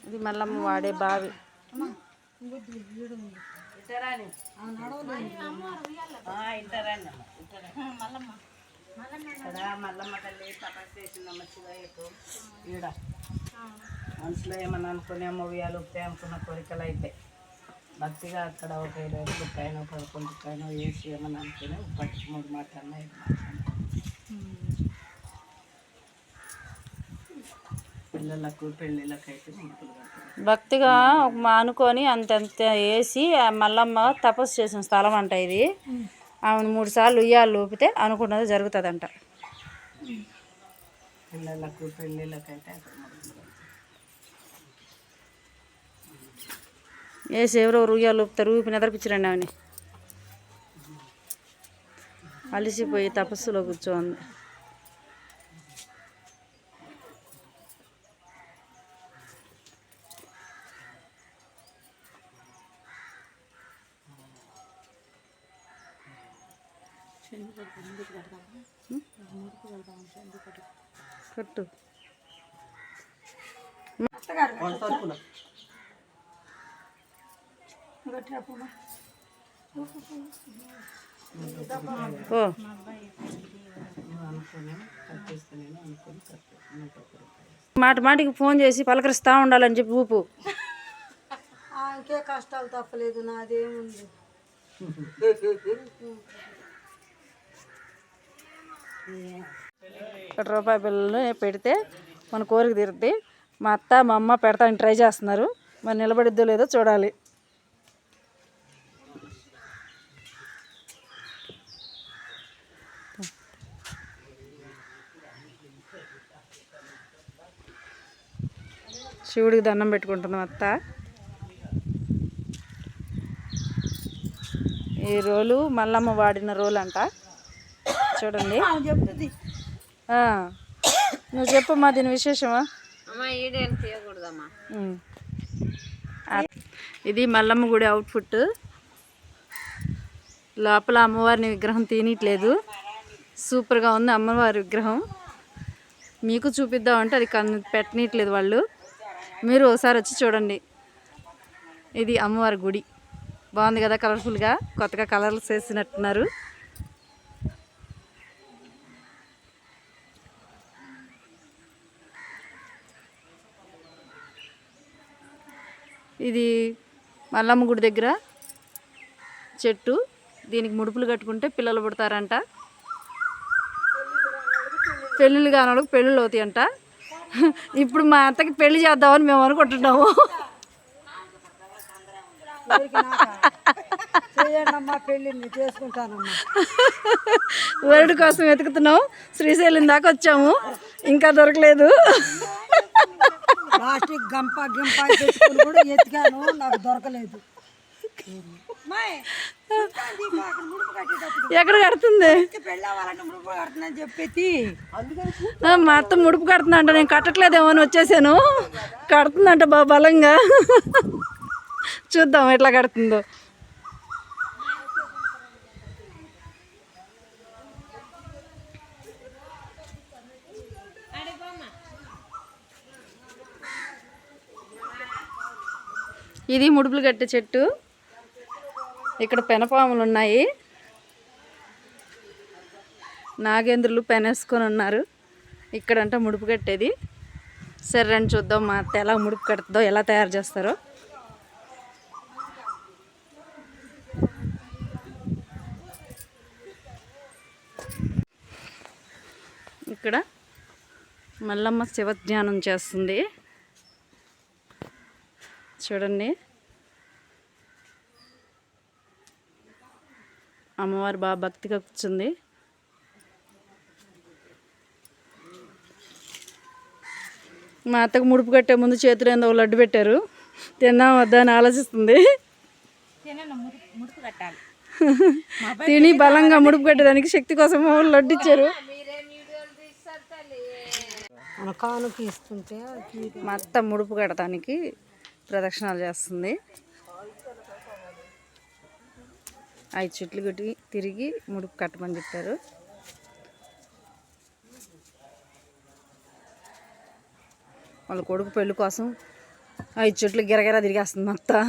ఇది మల్లమ్మ వాడే బావి. మల్లమ్మ తల్లి తపస్సు చేసిందమ్మ శివయ్యకు. ఈడ మనసులో ఏమన్నా అనుకునేమో ఉయ్యాలు ఊపుతాయి అనుకున్న కోరికలు అయితే భక్తిగా అక్కడ ఒక 20 రూపాయలు 11 రూపాయలు వేసి ఏమన్నా అనుకుని 3 మాటలు 5 మాటలు పిల్లలకు పెళ్ళిళ్ళకి అయితే భక్తిగా అనుకొని అంతంత వేసి మల్లమ్మ తపస్సు చేసిన స్థలం అంట ఇది. ఆమెను 3 సార్లు ఉయ్యాలు ఊపితే అనుకున్నది జరుగుతుందంట. పిల్లలకు పెళ్ళిళ్ళకైతే వేసి ఎవరెవరు ఉయ్యాలు ఊపుతారు, ఊపి నిద్రపించరండి ఆమెని. అలిసిపోయి తపస్సులో కూర్చోంది. కట్టు మాట మాటికి ఫోన్ చేసి పలకరిస్తూ ఉండాలని చెప్పి ఊపు. ఇంకే కష్టాలు తప్పలేదు, నాదేముంది. రూపాయి బిళ్ళలు పెడితే మన కోరిక తీరుద్ది. మా అత్త మా అమ్మ పెడతానికి ట్రై చేస్తున్నారు, మరి నిలబడిద్దో లేదో చూడాలి. శివుడికి దండం పెట్టుకుంటున్నాం అత్త. ఈ రోలు మల్లమ్మ వాడిన రోలు అంట, చూడండి. నువ్వు చెప్పమ్మా దీని విశేషమా. ఇది మల్లమ్మ గుడి అవుట్ఫుట్. లోపల అమ్మవారిని విగ్రహం తీయట్లేదు, సూపర్గా ఉంది అమ్మవారి విగ్రహం. మీకు చూపిద్దామంటే అది పెట్టనట్లేదు వాళ్ళు. మీరు ఒకసారి వచ్చి చూడండి. ఇది అమ్మవారి గుడి, బాగుంది కదా, కలర్ఫుల్గా కొత్తగా కలర్లు వేసినట్టున్నారు. ఇది మల్లమ్మ గుడి దగ్గర చెట్టు. దీనికి ముడుపులు కట్టుకుంటే పిల్లలు పుడతారంట. పెళ్ళిళ్ళు కాని వాళ్ళకి పెళ్ళిళ్ళు అవుతాయంట. ఇప్పుడు మా అత్తకి పెళ్లి చేద్దామని మేము అనుకుంటున్నాము. వరుడు కోసం వెతుకుతున్నాం. శ్రీశైలం దాకా వచ్చాము, ఇంకా దొరకలేదు. గంప గింప కూడా ఎత్తికాను, నాకు దొరకలేదు. ఎక్కడ కడుతుంది చెప్పేసి మా అత్త ముడుపు కడుతున్నా అంట. నేను కట్టట్లేదేమో అని వచ్చేసాను. కడుతుందంట బాగా బలంగా. చూద్దాం ఎట్లా కడుతుందో. ఇది ముడుపులు కట్టే చెట్టు. ఇక్కడ పెనపాములు ఉన్నాయి, నాగేంద్రులు పెనేసుకొని ఉన్నారు. ఇక్కడంట ముడుపు కట్టేది. సరే రండి చూద్దాం మా అత్త ఎలా ముడుపు కడుతుందో, ఎలా తయారు చేస్తారో. ఇక్కడ మల్లమ్మ శివధ్యానం చేస్తుంది, చూడండి. అమ్మవారు బాగా భక్తిగా కూర్చుంది. మా అత్తకు ముడుపు కట్టే ముందు చేతులు ఏందో లడ్డు పెట్టారు, తిందాం వద్దా అని ఆలోచిస్తుంది. తిని బలంగా ముడుపు కట్టేదానికి శక్తి కోసం లడ్డు ఇచ్చారు. మా అత్త ముడుపు కట్టడానికి ప్రదక్షిణాలు చేస్తుంది. 5 చుట్లు కొట్టి తిరిగి ముడుపు కట్టమని చెప్పారు. వాళ్ళ కొడుకు పెళ్ళి కోసం ఐదు చుట్లు గిరగిరా తిరిగేస్తుంది మొత్తం.